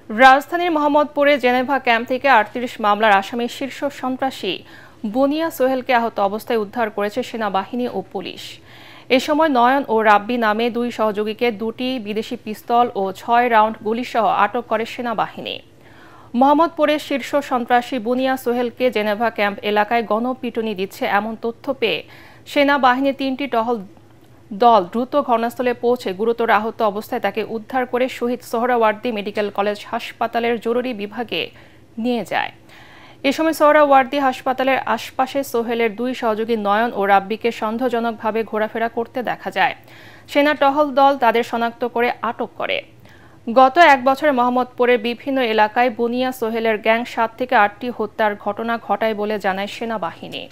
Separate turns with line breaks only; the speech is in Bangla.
রাজধানীর মোহাম্মদপুরে জেনেভা ক্যাম্প থেকে ৩৮ মামলার আসামি শীর্ষ সন্ত্রাসী বুনিয়া সোহেলকে আহত অবস্থায় উদ্ধার করেছে সেনাবাহিনী ও পুলিশ। এ সময় নয়ন ও রাব্বি নামে দুই সহযোগীকে দুটি বিদেশি পিস্তল ও ৬ রাউন্ড গুলিসহ আটক করে সেনাবাহিনী। মোহাম্মদপুরের শীর্ষ সন্ত্রাসী বুনিয়া সোহেলকে জেনেভা ক্যাম্প এলাকায় গণপিটুনি দিচ্ছে এমন তথ্য পেয়ে সেনাবাহিনীর ৩টি টহল দল দ্রুত ঘটনাস্থলে পৌঁছে গুরুতর আহত অবস্থায় তাকে উদ্ধার করে শহীদ সোহরাওয়ার্দী মেডিকেল কলেজ হাসপাতালের জরুরি বিভাগে নিয়ে যায়। এ সময় সোহরাওয়ার্দী হাসপাতালের আশপাশে সোহেলের দুই সহযোগী নয়ন ও রাব্বিকে সন্দেহজনকভাবে ঘোরাফেরা করতে দেখা যায়। সেনা টহল দল তাদের শনাক্ত করে আটক করে। গত এক বছরে মোহাম্মদপুরের বিভিন্ন এলাকায় বুনিয়া সোহেলের গ্যাং ৭ থেকে ৮টি হত্যার ঘটনা ঘটায় বলে জানায় সেনাবাহিনী।